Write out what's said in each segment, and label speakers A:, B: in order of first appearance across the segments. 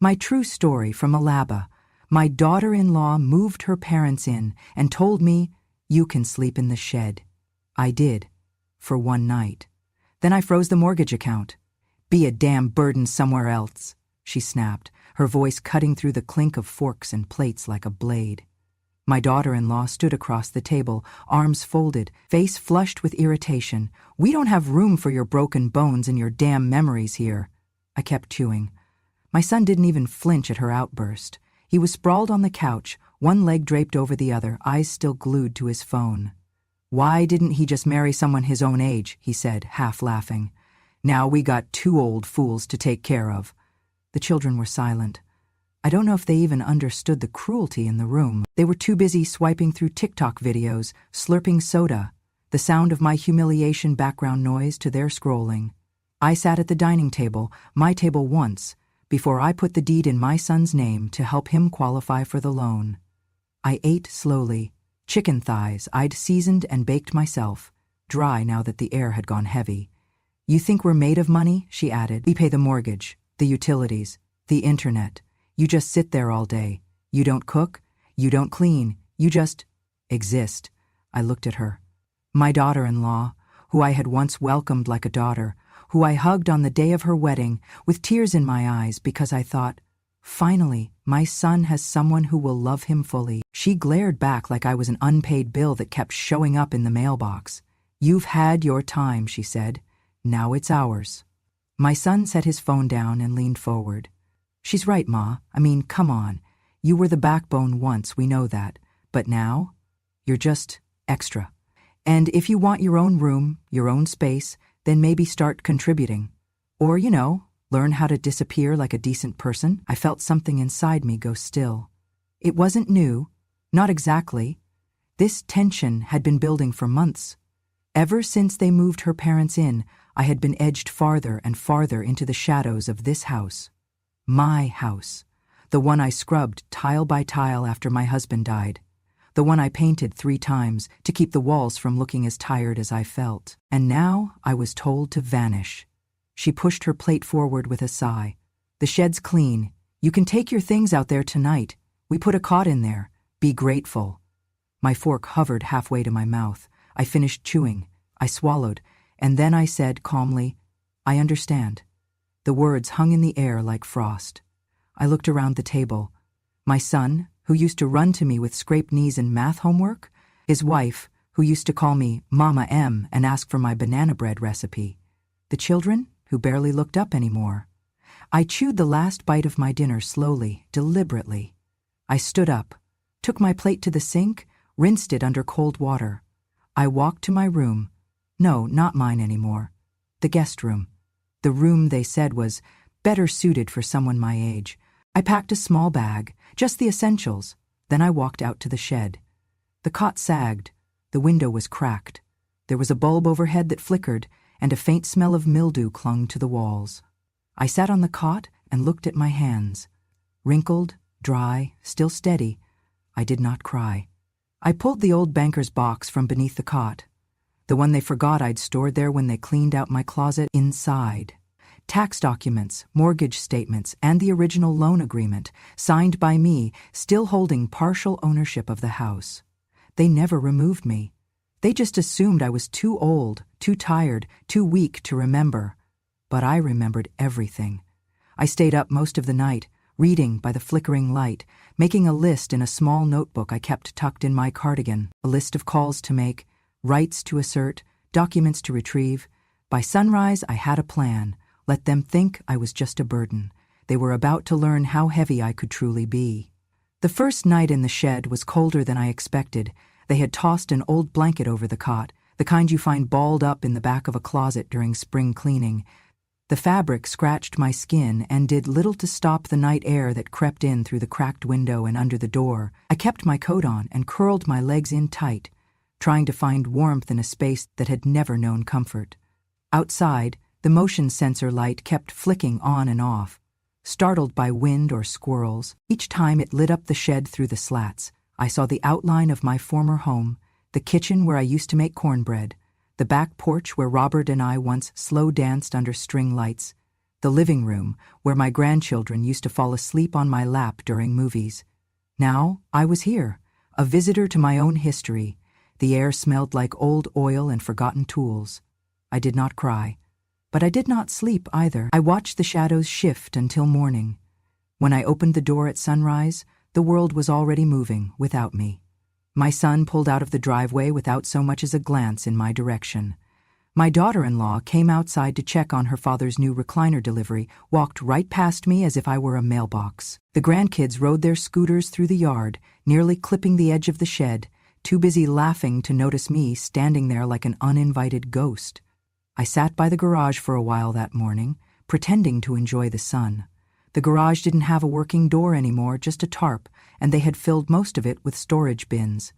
A: My true story from Alaba. My daughter-in-law moved her parents in and told me, "You can sleep in the shed." I did. For one night. Then I froze the mortgage account. "Be a damn burden somewhere else," she snapped, her voice cutting through the clink of forks and plates like a blade. My daughter-in-law stood across the table, arms folded, face flushed with irritation. "We don't have room for your broken bones and your damn memories here." I kept chewing. My son didn't even flinch at her outburst. He was sprawled on the couch, one leg draped over the other, eyes still glued to his phone. "Why didn't he just marry someone his own age?" he said, half laughing. "Now we got two old fools to take care of." The children were silent. I don't know if they even understood the cruelty in the room. They were too busy swiping through TikTok videos, slurping soda, the sound of my humiliation background noise to their scrolling. I sat at the dining table, my table once, before I put the deed in my son's name to help him qualify for the loan. I ate slowly, chicken thighs I'd seasoned and baked myself, dry now that the air had gone heavy. "You think we're made of money?" she added. "We pay the mortgage, the utilities, the internet. You just sit there all day. You don't cook, you don't clean, you just exist." I looked at her. My daughter-in-law, who I had once welcomed like a daughter, who I hugged on the day of her wedding, with tears in my eyes because I thought, finally, my son has someone who will love him fully. She glared back like I was an unpaid bill that kept showing up in the mailbox. "You've had your time," she said. "Now it's ours." My son set his phone down and leaned forward. "She's right, Ma. I mean, come on. You were the backbone once, we know that. But now, you're just extra. And if you want your own room, your own space, then maybe start contributing. Or, learn how to disappear like a decent person." I felt something inside me go still. It wasn't new. Not exactly. This tension had been building for months. Ever since they moved her parents in, I had been edged farther and farther into the shadows of this house. My house. The one I scrubbed tile by tile after my husband died. The one I painted 3 times to keep the walls from looking as tired as I felt. And now I was told to vanish. She pushed her plate forward with a sigh. "The shed's clean. You can take your things out there tonight. We put a cot in there. Be grateful." My fork hovered halfway to my mouth. I finished chewing. I swallowed. And then I said calmly, "I understand." The words hung in the air like frost. I looked around the table. My son, who used to run to me with scraped knees and math homework. His wife, who used to call me Mama M and ask for my banana bread recipe. The children, who barely looked up anymore. I chewed the last bite of my dinner slowly, deliberately. I stood up, took my plate to the sink, rinsed it under cold water. I walked to my room. No, not mine anymore. The guest room. The room they said was better suited for someone my age. I packed a small bag, just the essentials. Then I walked out to the shed. The cot sagged. The window was cracked. There was a bulb overhead that flickered, and a faint smell of mildew clung to the walls. I sat on the cot and looked at my hands. Wrinkled, dry, still steady. I did not cry. I pulled the old banker's box from beneath the cot. The one they forgot I'd stored there when they cleaned out my closet. Inside. Tax documents, mortgage statements, and the original loan agreement, signed by me, still holding partial ownership of the house. They never removed me. They just assumed I was too old, too tired, too weak to remember. But I remembered everything. I stayed up most of the night, reading by the flickering light, making a list in a small notebook I kept tucked in my cardigan, a list of calls to make, rights to assert, documents to retrieve. By sunrise, I had a plan. Let them think I was just a burden. They were about to learn how heavy I could truly be. The first night in the shed was colder than I expected. They had tossed an old blanket over the cot, the kind you find balled up in the back of a closet during spring cleaning. The fabric scratched my skin and did little to stop the night air that crept in through the cracked window and under the door. I kept my coat on and curled my legs in tight, trying to find warmth in a space that had never known comfort. Outside, the motion sensor light kept flicking on and off. Startled by wind or squirrels, each time it lit up the shed through the slats, I saw the outline of my former home, the kitchen where I used to make cornbread, the back porch where Robert and I once slow danced under string lights, the living room, where my grandchildren used to fall asleep on my lap during movies. Now I was here, a visitor to my own history. The air smelled like old oil and forgotten tools. I did not cry, but I did not sleep either. I watched the shadows shift until morning. When I opened the door at sunrise, the world was already moving without me. My son pulled out of the driveway without so much as a glance in my direction. My daughter-in-law came outside to check on her father's new recliner delivery, walked right past me as if I were a mailbox. The grandkids rode their scooters through the yard, nearly clipping the edge of the shed, too busy laughing to notice me standing there like an uninvited ghost. I sat by the garage for a while that morning, pretending to enjoy the sun. The garage didn't have a working door anymore, just a tarp, and they had filled most of it with storage bins.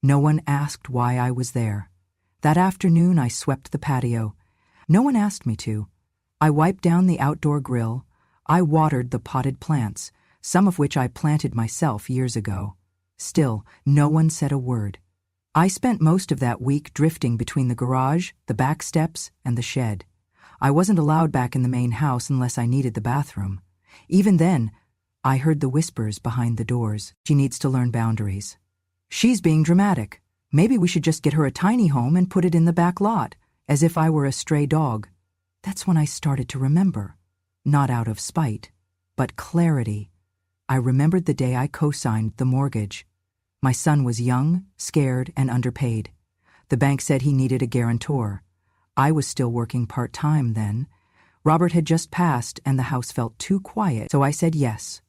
A: No one asked why I was there. That afternoon I swept the patio. No one asked me to. I wiped down the outdoor grill. I watered the potted plants, some of which I planted myself years ago. Still, no one said a word. I spent most of that week drifting between the garage, the back steps, and the shed. I wasn't allowed back in the main house unless I needed the bathroom. Even then, I heard the whispers behind the doors. She needs to learn boundaries. She's being dramatic. Maybe we should just get her a tiny home and put it in the back lot, as if I were a stray dog. That's when I started to remember. Not out of spite, but clarity. I remembered the day I co-signed the mortgage. My son was young, scared, and underpaid. The bank said he needed a guarantor. I was still working part-time then. Robert had just passed, and the house felt too quiet, so I said yes.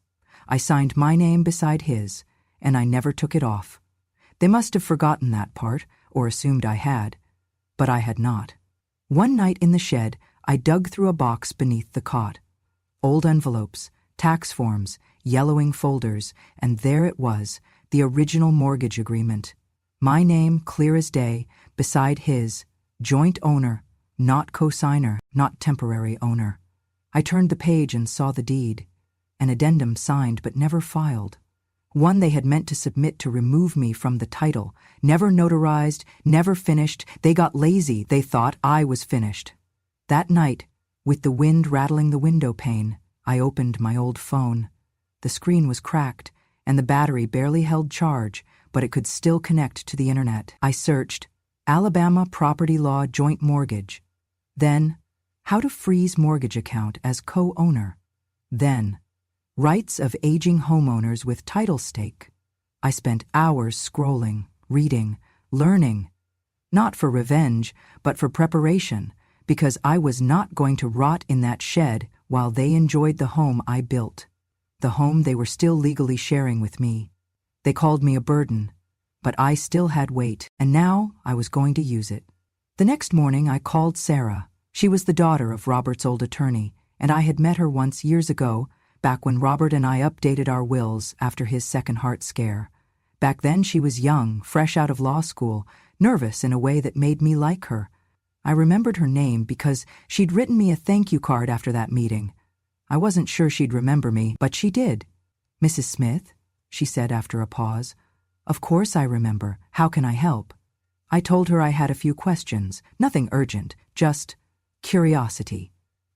A: I signed my name beside his, and I never took it off. They must have forgotten that part, or assumed I had. But I had not. One night in the shed, I dug through a box beneath the cot. Old envelopes, tax forms, yellowing folders, and there it was, the original mortgage agreement. My name, clear as day, beside his, joint owner, not co-signer, not temporary owner. I turned the page and saw the deed. An addendum signed but never filed. One they had meant to submit to remove me from the title. Never notarized, never finished. They got lazy. They thought I was finished. That night, with the wind rattling the window pane, I opened my old phone. The screen was cracked, and the battery barely held charge, but it could still connect to the internet. I searched, Alabama Property Law Joint Mortgage. Then, how to freeze mortgage account as co-owner. Then, rights of aging homeowners with title stake. I spent hours scrolling, reading, learning. Not for revenge, but for preparation, because I was not going to rot in that shed while they enjoyed the home I built. The home they were still legally sharing with me. They called me a burden, but I still had weight, and now I was going to use it. The next morning I called Sarah. She was the daughter of Robert's old attorney, and I had met her once years ago, back when Robert and I updated our wills after his second heart scare. Back then she was young, fresh out of law school, nervous in a way that made me like her. I remembered her name because she'd written me a thank you card after that meeting. I wasn't sure she'd remember me, but she did. "Mrs. Smith," she said after a pause. "Of course I remember. How can I help?" I told her I had a few questions, nothing urgent, just curiosity.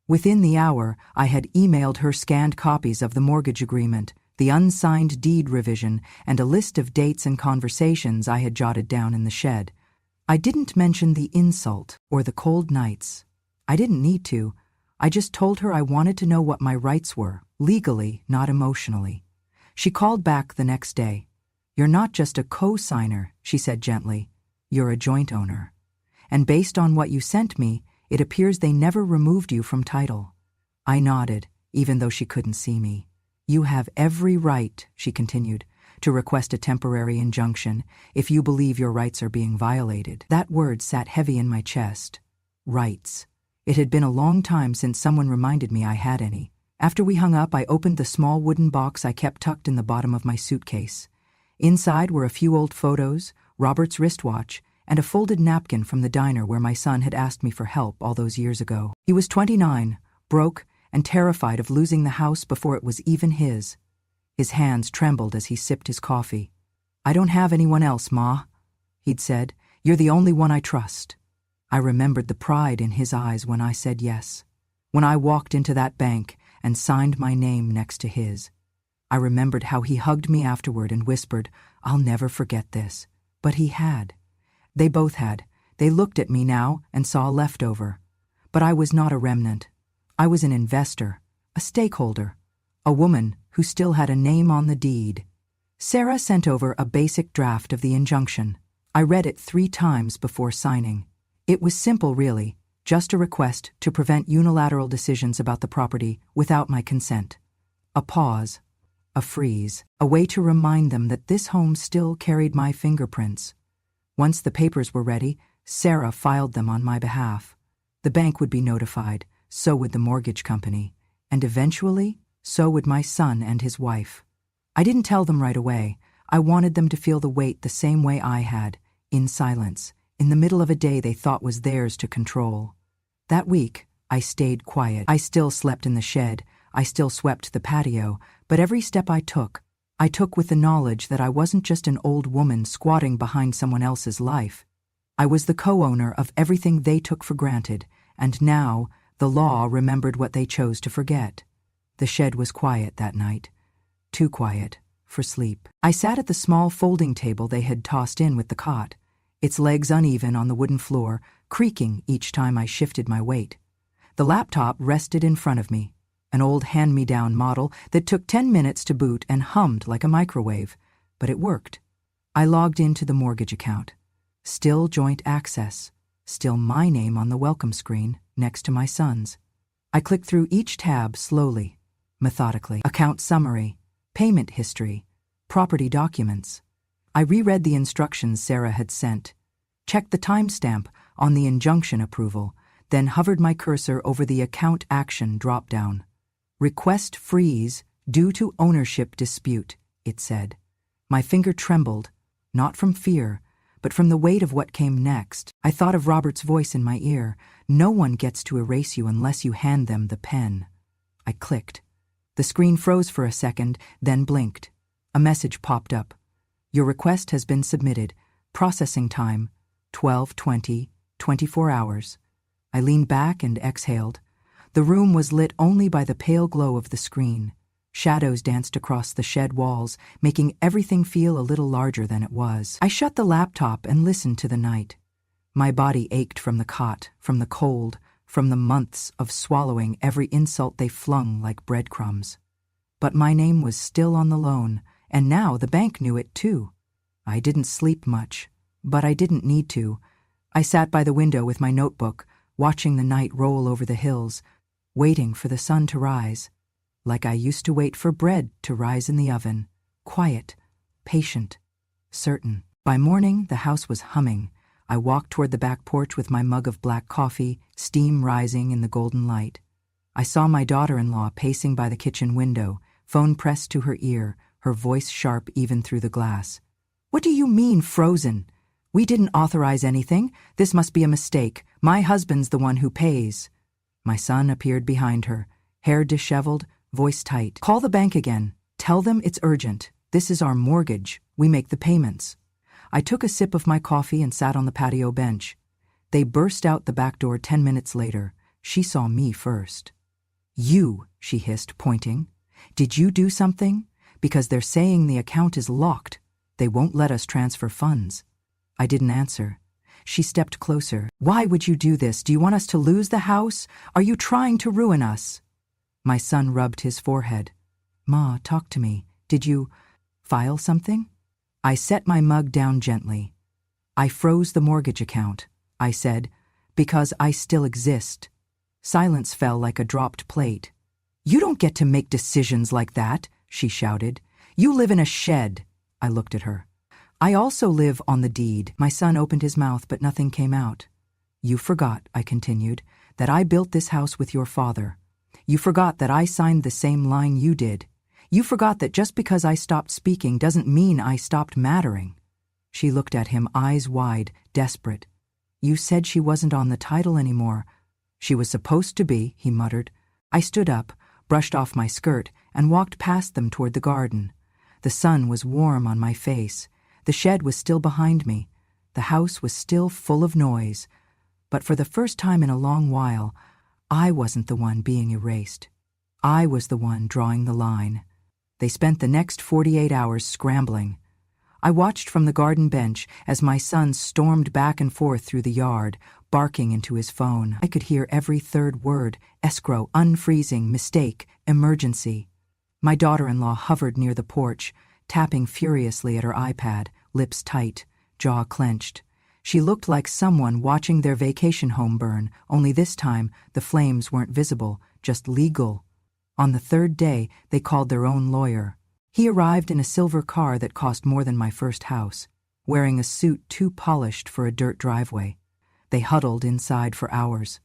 A: Within the hour, I had emailed her scanned copies of the mortgage agreement, the unsigned deed revision, and a list of dates and conversations I had jotted down in the shed. I didn't mention the insult or the cold nights. I didn't need to. I just told her I wanted to know what my rights were, legally, not emotionally. She called back the next day. "You're not just a co-signer," she said gently. "You're a joint owner. And based on what you sent me, it appears they never removed you from title." I nodded, even though she couldn't see me. "You have every right," she continued, "to request a temporary injunction if you believe your rights are being violated." That word sat heavy in my chest. Rights. It had been a long time since someone reminded me I had any. After we hung up, I opened the small wooden box I kept tucked in the bottom of my suitcase. Inside were a few old photos, Robert's wristwatch, and a folded napkin from the diner where my son had asked me for help all those years ago. He was 29, broke, and terrified of losing the house before it was even his. His hands trembled as he sipped his coffee. "I don't have anyone else, Ma," he'd said. "You're the only one I trust." I remembered the pride in his eyes when I said yes. when I walked into that bank and signed my name next to his. I remembered how he hugged me afterward and whispered, "I'll never forget this." But he had. They both had. They looked at me now and saw a leftover. But I was not a remnant. I was an investor, a stakeholder, a woman who still had a name on the deed. Sarah sent over a basic draft of the injunction. I read it 3 times before signing. It was simple, really, just a request to prevent unilateral decisions about the property without my consent. A pause, a freeze, a way to remind them that this home still carried my fingerprints. Once the papers were ready, Sarah filed them on my behalf. The bank would be notified, so would the mortgage company, and eventually, so would my son and his wife. I didn't tell them right away. I wanted them to feel the weight the same way I had, in silence, in the middle of a day they thought was theirs to control. That week, I stayed quiet. I still slept in the shed. I still swept the patio, but every step I took with the knowledge that I wasn't just an old woman squatting behind someone else's life. I was the co-owner of everything they took for granted, and now the law remembered what they chose to forget. The shed was quiet that night. Too quiet for sleep. I sat at the small folding table they had tossed in with the cot, its legs uneven on the wooden floor, creaking each time I shifted my weight. The laptop rested in front of me, an old hand-me-down model that took 10 minutes to boot and hummed like a microwave, but it worked. I logged into the mortgage account. Still joint access, still my name on the welcome screen next to my son's. I clicked through each tab slowly, methodically. Account summary, payment history, property documents. I reread the instructions Sarah had sent, checked the timestamp on the injunction approval, then hovered my cursor over the account action drop-down. Request freeze due to ownership dispute, it said. My finger trembled, not from fear, but from the weight of what came next. I thought of Robert's voice in my ear. No one gets to erase you unless you hand them the pen. I clicked. The screen froze for a second, then blinked. A message popped up. Your request has been submitted. Processing time, 12:20, 24 hours. I leaned back and exhaled. The room was lit only by the pale glow of the screen. Shadows danced across the shed walls, making everything feel a little larger than it was. I shut the laptop and listened to the night. My body ached from the cot, from the cold, from the months of swallowing every insult they flung like breadcrumbs. But my name was still on the loan, and now the bank knew it too. I didn't sleep much, but I didn't need to. I sat by the window with my notebook, watching the night roll over the hills, waiting for the sun to rise, like I used to wait for bread to rise in the oven, quiet, patient, certain. By morning, the house was humming. I walked toward the back porch with my mug of black coffee, steam rising in the golden light. I saw my daughter-in-law pacing by the kitchen window, phone pressed to her ear, her voice sharp even through the glass. "What do you mean, frozen? We didn't authorize anything. This must be a mistake. My husband's the one who pays." My son appeared behind her, hair disheveled, voice tight. "Call the bank again. Tell them it's urgent. This is our mortgage. We make the payments." I took a sip of my coffee and sat on the patio bench. They burst out the back door 10 minutes later. She saw me first. "You," she hissed, pointing. "Did you do something? Because they're saying the account is locked. They won't let us transfer funds." I didn't answer. She stepped closer. "Why would you do this? Do you want us to lose the house? Are you trying to ruin us?" My son rubbed his forehead. "Ma, talk to me. Did you file something?" I set my mug down gently. "I froze the mortgage account," I said, "because I still exist." Silence fell like a dropped plate. "You don't get to make decisions like that," she shouted. "You live in a shed." I looked at her. "I also live on the deed." My son opened his mouth, but nothing came out. "You forgot," I continued, "that I built this house with your father. You forgot that I signed the same line you did. You forgot that just because I stopped speaking doesn't mean I stopped mattering." She looked at him, eyes wide, desperate. "You said she wasn't on the title anymore." "She was supposed to be," he muttered. I stood up, brushed off my skirt, and walked past them toward the garden. The sun was warm on my face. The shed was still behind me. The house was still full of noise. But for the first time in a long while, I wasn't the one being erased. I was the one drawing the line. They spent the next 48 hours scrambling. I watched from the garden bench as my son stormed back and forth through the yard, barking into his phone. I could hear every third word: escrow, unfreezing, mistake, emergency. My daughter-in-law hovered near the porch, tapping furiously at her iPad, lips tight, jaw clenched. She looked like someone watching their vacation home burn, only this time the flames weren't visible, just legal. On the third day, they called their own lawyer. He arrived in a silver car that cost more than my first house, wearing a suit too polished for a dirt driveway. They huddled inside for hours.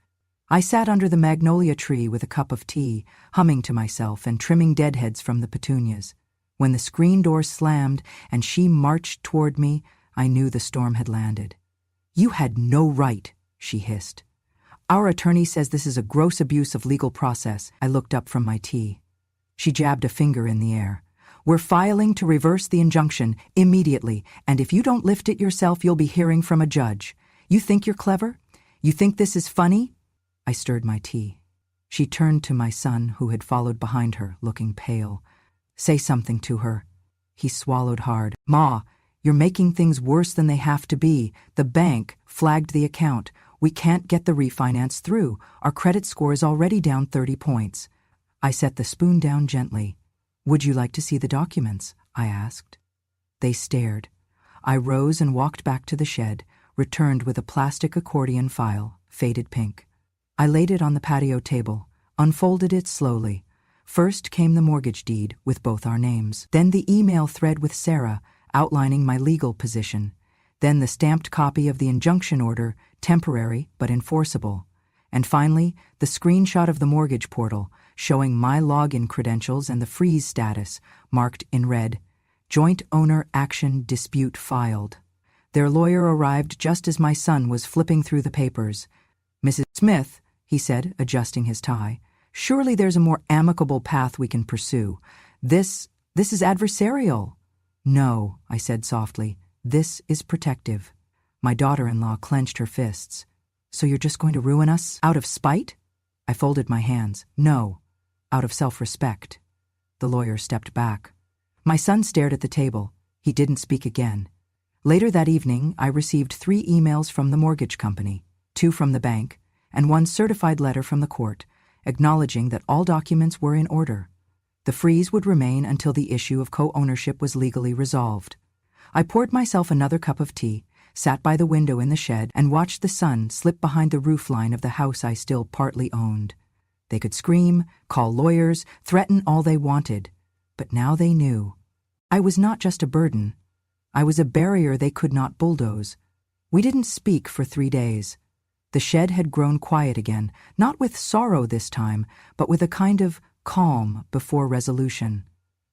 A: I sat under the magnolia tree with a cup of tea, humming to myself and trimming deadheads from the petunias. When the screen door slammed and she marched toward me, I knew the storm had landed. "You had no right," she hissed. "Our attorney says this is a gross abuse of legal process." I looked up from my tea. She jabbed a finger in the air. "We're filing to reverse the injunction immediately, and if you don't lift it yourself, you'll be hearing from a judge. You think you're clever? You think this is funny?" I stirred my tea. She turned to my son, who had followed behind her, looking pale. "Say something to her." He swallowed hard. "Ma, you're making things worse than they have to be. The bank flagged the account. We can't get the refinance through. Our credit score is already down 30 points. I set the spoon down gently. "Would you like to see the documents?" I asked. They stared. I rose and walked back to the shed, returned with a plastic accordion file, faded pink. I laid it on the patio table, unfolded it slowly. First came the mortgage deed with both our names. Then the email thread with Sarah, outlining my legal position. Then the stamped copy of the injunction order, temporary but enforceable. And finally, the screenshot of the mortgage portal, showing my login credentials and the freeze status, marked in red, "Joint Owner Action Dispute Filed." Their lawyer arrived just as my son was flipping through the papers. "Mrs. Smith," he said, adjusting his tie, "surely there's a more amicable path we can pursue. This is adversarial." "No," I said softly, "this is protective." My daughter-in-law clenched her fists. "So you're just going to ruin us out of spite?" I folded my hands. "No, out of self-respect." The lawyer stepped back. My son stared at the table. He didn't speak again. Later that evening, I received 3 emails from the mortgage company, 2 from the bank, and 1 certified letter from the court, acknowledging that all documents were in order. The freeze would remain until the issue of co-ownership was legally resolved. I poured myself another cup of tea, sat by the window in the shed, and watched the sun slip behind the roofline of the house I still partly owned. They could scream, call lawyers, threaten all they wanted, but now they knew. I was not just a burden. I was a barrier they could not bulldoze. We didn't speak for 3 days. The shed had grown quiet again, not with sorrow this time, but with a kind of calm before resolution.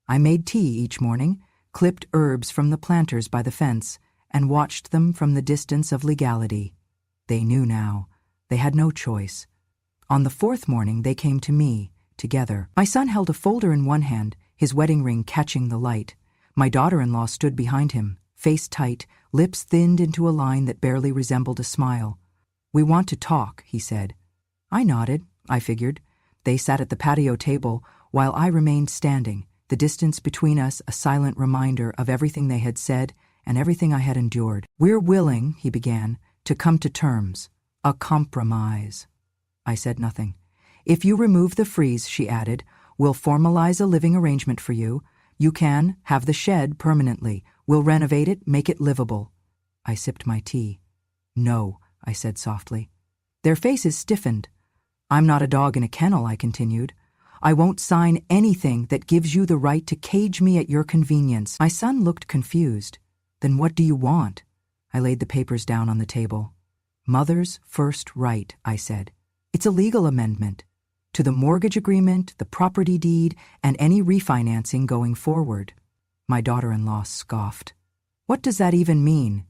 A: I made tea each morning, clipped herbs from the planters by the fence, and watched them from the distance of legality. They knew now. They had no choice. On the 4th morning, they came to me, together. My son held a folder in one hand, his wedding ring catching the light. My daughter-in-law stood behind him, face tight, lips thinned into a line that barely resembled a smile. "We want to talk," he said. I nodded, I figured. They sat at the patio table, while I remained standing, the distance between us a silent reminder of everything they had said and everything I had endured. "We're willing," he began, "to come to terms. A compromise." I said nothing. "If you remove the freeze," she added, "we'll formalize a living arrangement for you. You can have the shed permanently. We'll renovate it, make it livable." I sipped my tea. "No," I said softly. Their faces stiffened. "I'm not a dog in a kennel," I continued. "I won't sign anything that gives you the right to cage me at your convenience." My son looked confused. "Then what do you want?" I laid the papers down on the table. "Mother's first right," I said. "It's a legal amendment to the mortgage agreement, the property deed, and any refinancing going forward." My daughter-in-law scoffed. "What does that even mean?"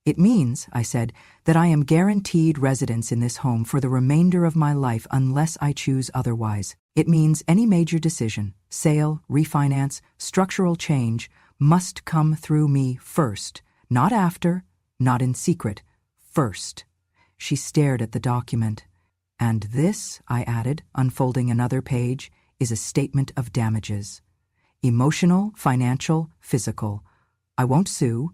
A: "It means," I said, "that I am guaranteed residence in this home for the remainder of my life unless I choose otherwise. It means any major decision, sale, refinance, structural change, must come through me first, not after, not in secret, first." She stared at the document. And this, I added, unfolding another page, is a statement of damages. Emotional, financial, physical. I won't sue,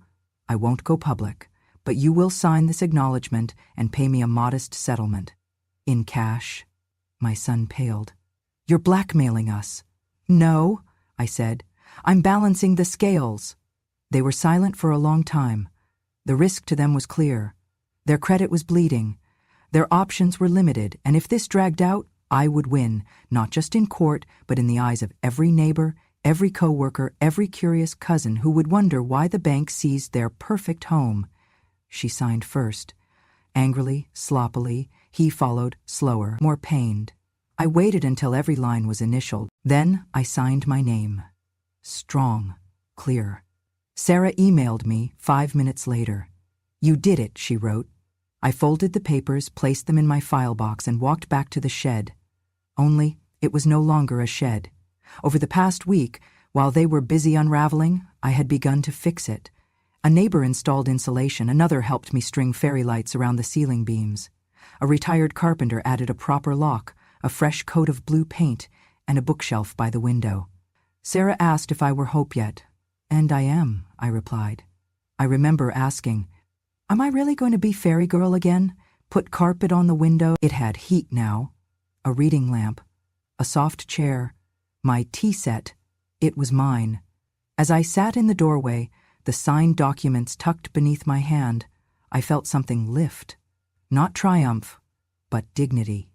A: I won't go public, but you will sign this acknowledgement and pay me a modest settlement. In cash. My son paled. You're blackmailing us. No, I said. I'm balancing the scales. They were silent for a long time. The risk to them was clear. Their credit was bleeding. Their options were limited, and if this dragged out, I would win, not just in court, but in the eyes of every neighbor, every coworker, every curious cousin who would wonder why the bank seized their perfect home. She signed first. Angrily, sloppily, he followed, slower, more pained. I waited until every line was initialed. Then I signed my name. Strong, clear. Sarah emailed me 5 minutes later. You did it, she wrote. I folded the papers, placed them in my file box, and walked back to the shed. Only, it was no longer a shed. Over the past week, while they were busy unraveling, I had begun to fix it. A neighbor installed insulation, another helped me string fairy lights around the ceiling beams. A retired carpenter added a proper lock, a fresh coat of blue paint, and a bookshelf by the window. Sarah asked if I were Hope yet. And I am, I replied. I remember asking, am I really going to be fairy girl again? Put carpet on the window. It had heat now. A reading lamp. A soft chair. My tea set. It was mine. As I sat in the doorway, the signed documents tucked beneath my hand, I felt something lift. Not triumph, but dignity.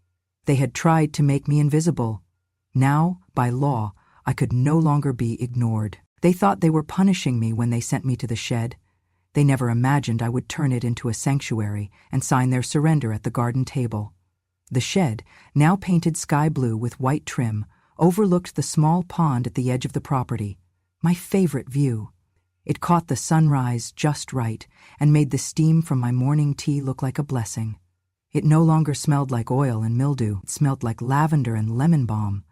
A: They had tried to make me invisible. Now, by law, I could no longer be ignored. They thought they were punishing me when they sent me to the shed. They never imagined I would turn it into a sanctuary and sign their surrender at the garden table. The shed, now painted sky blue with white trim, overlooked the small pond at the edge of the property, my favorite view. It caught the sunrise just right and made the steam from my morning tea look like a blessing. It no longer smelled like oil and mildew. It smelled like lavender and lemon balm.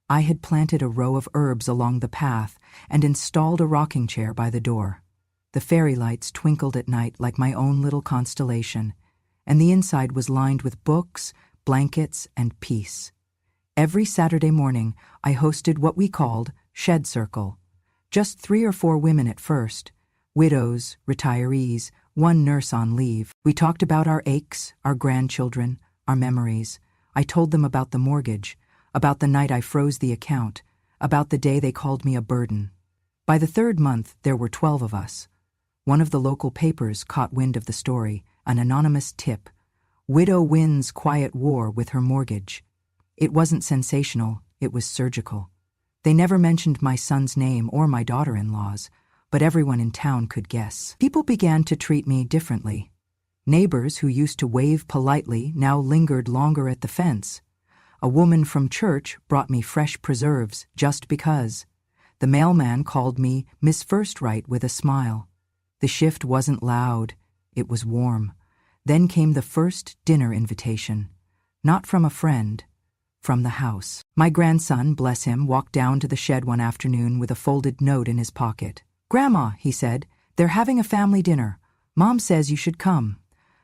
A: I had planted a row of herbs along the path and installed a rocking chair by the door. The fairy lights twinkled at night like my own little constellation, and the inside was lined with books, blankets, and peace. Every Saturday morning, I hosted what we called Shed Circle. Just 3 or 4 women at first, widows, retirees, one nurse on leave. We talked about our aches, our grandchildren, our memories. I told them about the mortgage, about the night I froze the account, about the day they called me a burden. By the 3rd month, there were 12 of us. One of the local papers caught wind of the story, an anonymous tip. Widow wins quiet war with her mortgage. It wasn't sensational, it was surgical. They never mentioned my son's name or my daughter-in-law's, but everyone in town could guess. People began to treat me differently. Neighbors who used to wave politely now lingered longer at the fence. A woman from church brought me fresh preserves just because. The mailman called me Miss Firstright with a smile. The shift wasn't loud, it was warm. Then came the first dinner invitation. Not from a friend, from the house. My grandson, bless him, walked down to the shed one afternoon with a folded note in his pocket. "Grandma," he said, "they're having a family dinner. Mom says you should come."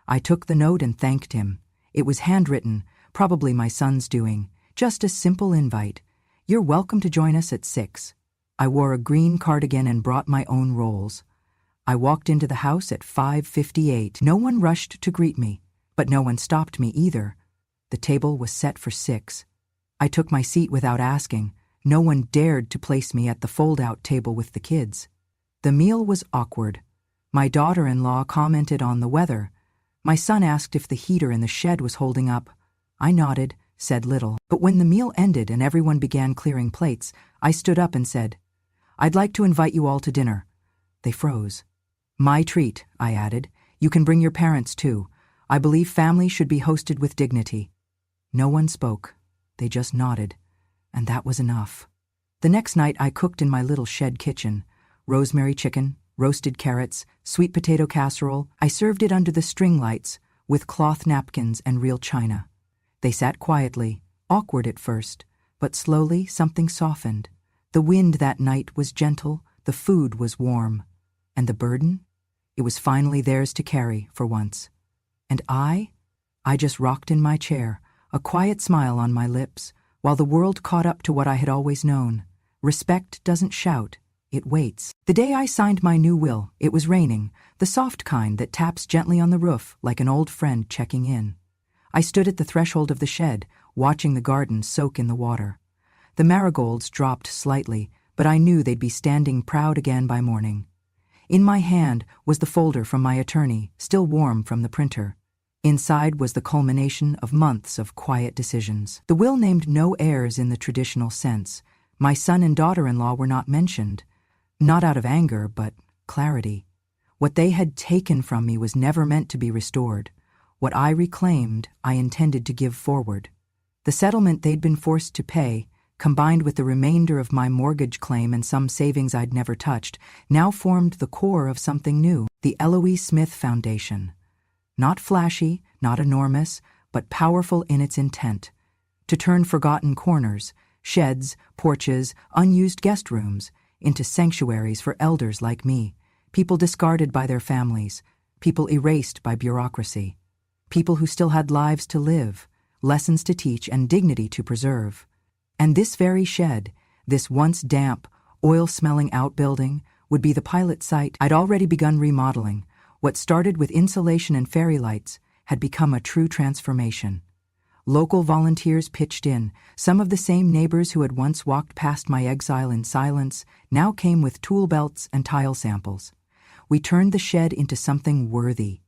A: I took the note and thanked him. It was handwritten, probably my son's doing, just a simple invite. "You're welcome to join us at 6. I wore a green cardigan and brought my own rolls. I walked into the house at 5:58. No one rushed to greet me, but no one stopped me either. The table was set for 6. I took my seat without asking. No one dared to place me at the fold-out table with the kids. The meal was awkward. My daughter-in-law commented on the weather. My son asked if the heater in the shed was holding up. I nodded, said little. But when the meal ended and everyone began clearing plates, I stood up and said, "I'd like to invite you all to dinner." They froze. "My treat," I added. "You can bring your parents too. I believe family should be hosted with dignity." No one spoke. They just nodded. And that was enough. The next night I cooked in my little shed kitchen. Rosemary chicken, roasted carrots, sweet potato casserole. I served it under the string lights, with cloth napkins and real china. They sat quietly, awkward at first, but slowly something softened. The wind that night was gentle, the food was warm. And the burden? It was finally theirs to carry, for once. And I just rocked in my chair, a quiet smile on my lips, while the world caught up to what I had always known. Respect doesn't shout, it waits. The day I signed my new will, it was raining, the soft kind that taps gently on the roof like an old friend checking in. I stood at the threshold of the shed, watching the garden soak in the water. The marigolds dropped slightly, but I knew they'd be standing proud again by morning. In my hand was the folder from my attorney, still warm from the printer. Inside was the culmination of months of quiet decisions. The will named no heirs in the traditional sense. My son and daughter-in-law were not mentioned. Not out of anger, but clarity. What they had taken from me was never meant to be restored. What I reclaimed, I intended to give forward. The settlement they'd been forced to pay, combined with the remainder of my mortgage claim and some savings I'd never touched, now formed the core of something new, the Eloise Smith Foundation. Not flashy, not enormous, but powerful in its intent. To turn forgotten corners, sheds, porches, unused guest rooms, into sanctuaries for elders like me, people discarded by their families, people erased by bureaucracy, people who still had lives to live, lessons to teach, and dignity to preserve. And this very shed, this once damp, oil-smelling outbuilding, would be the pilot site. I'd already begun remodeling. What started with insulation and fairy lights had become a true transformation. Local volunteers pitched in. Some of the same neighbors who had once walked past my exile in silence now came with tool belts and tile samples. We turned the shed into something worthy.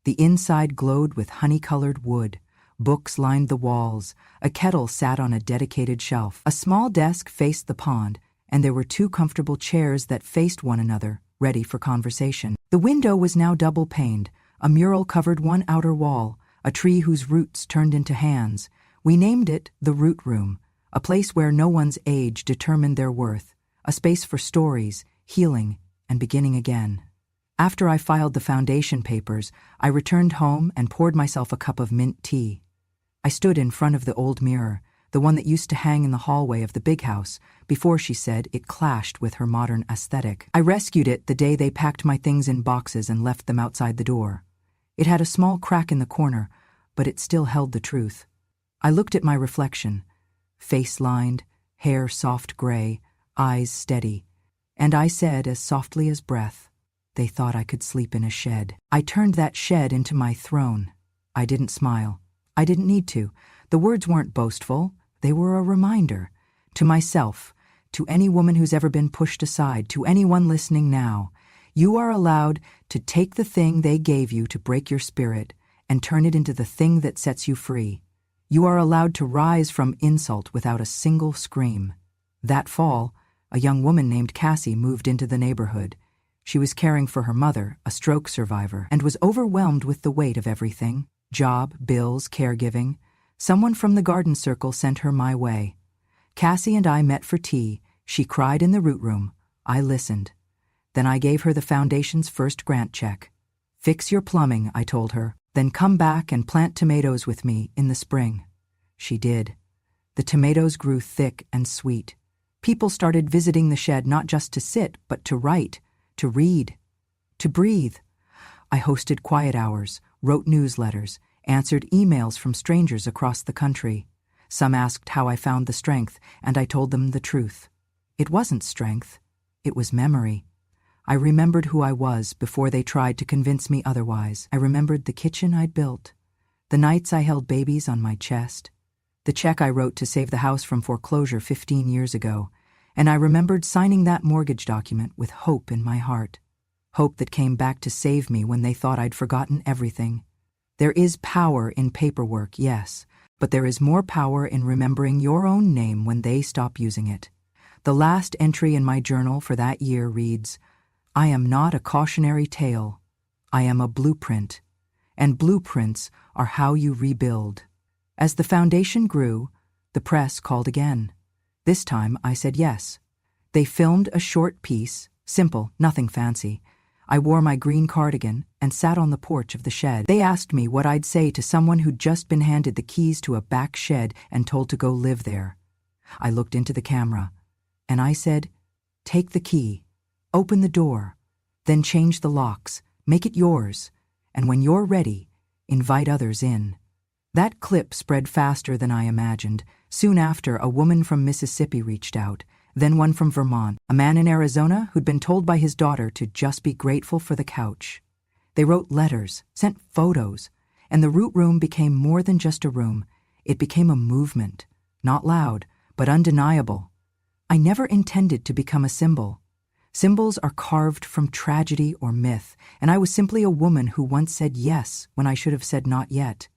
A: The inside glowed with honey-colored wood. Books lined the walls, a kettle sat on a dedicated shelf. A small desk faced the pond, and there were two comfortable chairs that faced one another, ready for conversation. The window was now double-paned. A mural covered one outer wall, a tree whose roots turned into hands. We named it the Root Room, a place where no one's age determined their worth, a space for stories, healing, and beginning again. After I filed the foundation papers, I returned home and poured myself a cup of mint tea. I stood in front of the old mirror, the one that used to hang in the hallway of the big house, before she said it clashed with her modern aesthetic. I rescued it the day they packed my things in boxes and left them outside the door. It had a small crack in the corner, but it still held the truth. I looked at my reflection, face lined, hair soft gray, eyes steady, and I said as softly as breath, "They thought I could sleep in a shed." I turned that shed into my throne. I didn't smile. I didn't need to. The words weren't boastful. They were a reminder. To myself, to any woman who's ever been pushed aside, to anyone listening now, you are allowed to take the thing they gave you to break your spirit and turn it into the thing that sets you free. You are allowed to rise from insult without a single scream. That fall, a young woman named Cassie moved into the neighborhood. She was caring for her mother, a stroke survivor, and was overwhelmed with the weight of everything. Job, bills, caregiving. Someone from the garden circle sent her my way. Cassie and I met for tea. She cried in the root room. I listened. Then I gave her the foundation's first grant check. "Fix your plumbing," I told her. "Then come back and plant tomatoes with me in the spring." She did. The tomatoes grew thick and sweet. People started visiting the shed not just to sit, but to write, to read, to breathe. I hosted quiet hours, wrote newsletters, answered emails from strangers across the country. Some asked how I found the strength, and I told them the truth. It wasn't strength. It was memory. I remembered who I was before they tried to convince me otherwise. I remembered the kitchen I'd built, the nights I held babies on my chest, the check I wrote to save the house from foreclosure 15 years ago, and I remembered signing that mortgage document with hope in my heart. Hope that came back to save me when they thought I'd forgotten everything. There is power in paperwork, yes, but there is more power in remembering your own name when they stop using it. The last entry in my journal for that year reads, "I am not a cautionary tale. I am a blueprint, and blueprints are how you rebuild." As the foundation grew, the press called again. This time I said yes. They filmed a short piece, simple, nothing fancy. I wore my green cardigan and sat on the porch of the shed. They asked me what I'd say to someone who'd just been handed the keys to a back shed and told to go live there. I looked into the camera, and I said, "Take the key, open the door, then change the locks, make it yours, and when you're ready, invite others in." That clip spread faster than I imagined. Soon after, a woman from Mississippi reached out, then one from Vermont, a man in Arizona who'd been told by his daughter to just be grateful for the couch. They wrote letters, sent photos, and the Root Room became more than just a room. It became a movement, not loud, but undeniable. I never intended to become a symbol. Symbols are carved from tragedy or myth, and I was simply a woman who once said yes when I should have said not yet.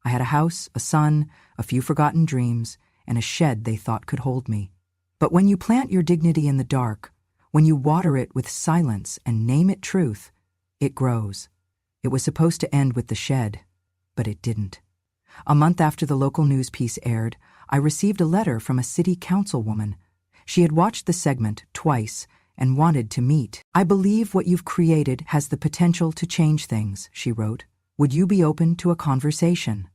A: I had a house, a son, a few forgotten dreams, and a shed they thought could hold me. But when you plant your dignity in the dark, when you water it with silence and name it truth, it grows. It was supposed to end with the shed, but it didn't. A month after the local news piece aired, I received a letter from a city councilwoman. She had watched the segment twice and wanted to meet. "I believe what you've created has the potential to change things," she wrote. "Would you be open to a conversation?"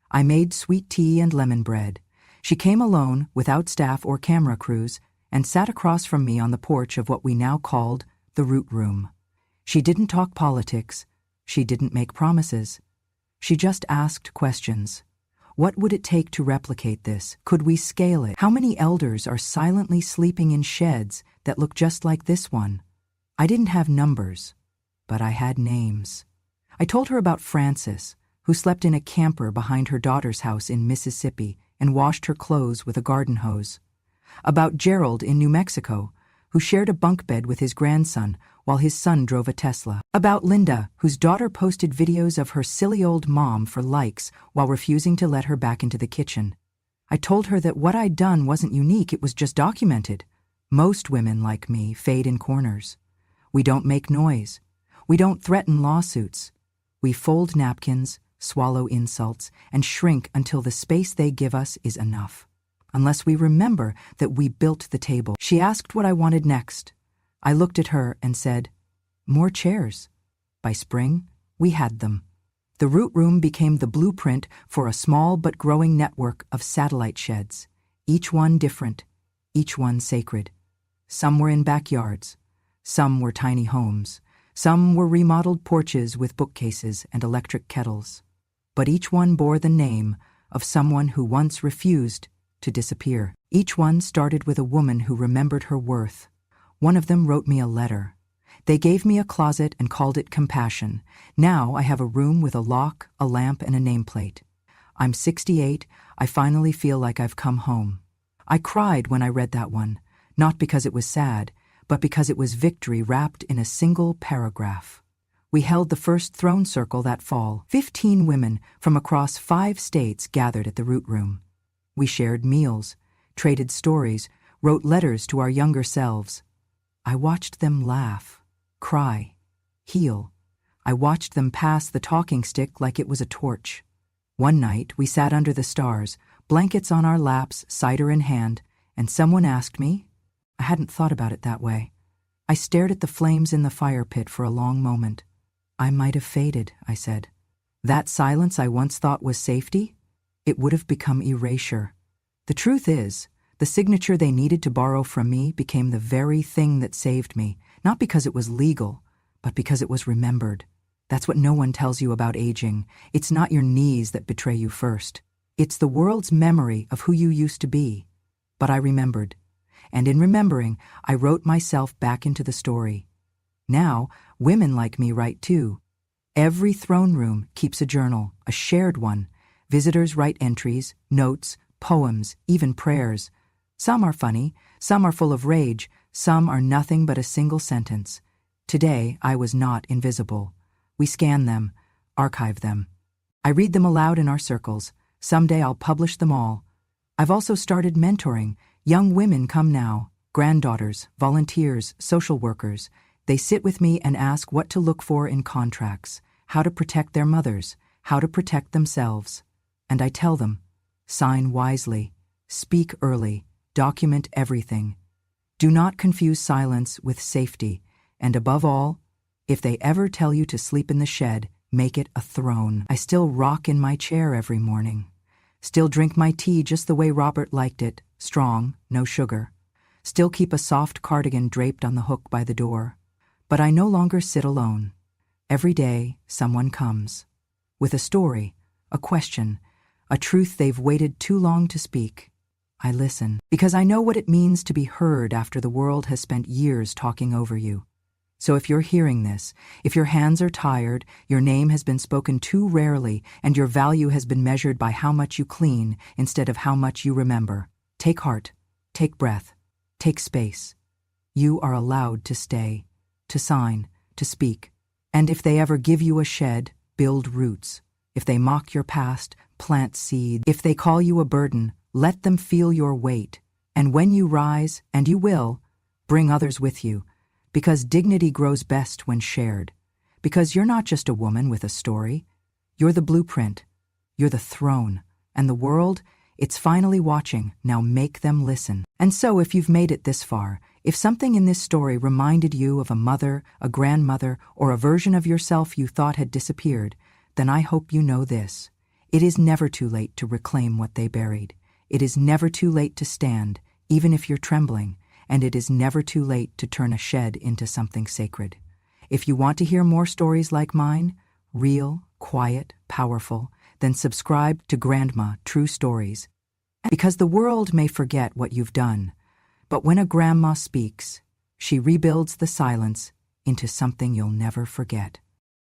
A: I made sweet tea and lemon bread. She came alone, without staff or camera crews, and sat across from me on the porch of what we now called the Root Room. She didn't talk politics. She didn't make promises. She just asked questions. What would it take to replicate this? Could we scale it? How many elders are silently sleeping in sheds that look just like this one? I didn't have numbers, but I had names. I told her about Frances, who slept in a camper behind her daughter's house in Mississippi and washed her clothes with a garden hose. About Gerald in New Mexico, who shared a bunk bed with his grandson while his son drove a Tesla. About Linda, whose daughter posted videos of her silly old mom for likes while refusing to let her back into the kitchen. I told her that what I'd done wasn't unique, it was just documented. Most women like me fade in corners. We don't make noise. We don't threaten lawsuits. We fold napkins, swallow insults, and shrink until the space they give us is enough. Unless we remember that we built the table. She asked what I wanted next. I looked at her and said, "More chairs." By spring, we had them. The Root Room became the blueprint for a small but growing network of satellite sheds, each one different, each one sacred. Some were in backyards. Some were tiny homes. Some were remodeled porches with bookcases and electric kettles. But each one bore the name of someone who once refused to disappear. Each one started with a woman who remembered her worth. One of them wrote me a letter. They gave me a closet and called it compassion. Now I have a room with a lock, a lamp, and a nameplate. I'm 68. I finally feel like I've come home. I cried when I read that one, not because it was sad, but because it was victory wrapped in a single paragraph. We held the first throne circle that fall. 15 women from across 5 states gathered at the Root Room. We shared meals, traded stories, wrote letters to our younger selves. I watched them laugh, cry, heal. I watched them pass the talking stick like it was a torch. One night, we sat under the stars, blankets on our laps, cider in hand, and someone asked me. I hadn't thought about it that way. I stared at the flames in the fire pit for a long moment. "I might have faded," I said. "That silence I once thought was safety, it would have become erasure." The truth is, the signature they needed to borrow from me became the very thing that saved me, not because it was legal, but because it was remembered. That's what no one tells you about aging. It's not your knees that betray you first. It's the world's memory of who you used to be. But I remembered. And in remembering, I wrote myself back into the story. Now, women like me write too. Every throne room keeps a journal, a shared one. Visitors write entries, notes, poems, even prayers. Some are funny, some are full of rage, some are nothing but a single sentence. Today, I was not invisible. We scan them, archive them. I read them aloud in our circles. Someday I'll publish them all. I've also started mentoring. Young women come now, granddaughters, volunteers, social workers. They sit with me and ask what to look for in contracts, how to protect their mothers, how to protect themselves. And I tell them, sign wisely, speak early, document everything. Do not confuse silence with safety, and above all, if they ever tell you to sleep in the shed, make it a throne. I still rock in my chair every morning. Still drink my tea just the way Robert liked it, strong, no sugar. Still keep a soft cardigan draped on the hook by the door. But I no longer sit alone. Every day, someone comes. With a story, a question, a truth they've waited too long to speak. I listen, because I know what it means to be heard after the world has spent years talking over you. So if you're hearing this, if your hands are tired, your name has been spoken too rarely, and your value has been measured by how much you clean instead of how much you remember, take heart, take breath, take space. You are allowed to stay, to sign, to speak. And if they ever give you a shed, build roots. If they mock your past, plant seeds. If they call you a burden, let them feel your weight. And when you rise, and you will, bring others with you. Because dignity grows best when shared. Because you're not just a woman with a story. You're the blueprint. You're the throne. And the world, it's finally watching. Now make them listen. And so if you've made it this far, if something in this story reminded you of a mother, a grandmother, or a version of yourself you thought had disappeared, then I hope you know this. It is never too late to reclaim what they buried. It is never too late to stand, even if you're trembling. And it is never too late to turn a shed into something sacred. If you want to hear more stories like mine, real, quiet, powerful, then subscribe to Grandma True Stories. Because the world may forget what you've done, but when a grandma speaks, she rebuilds the silence into something you'll never forget.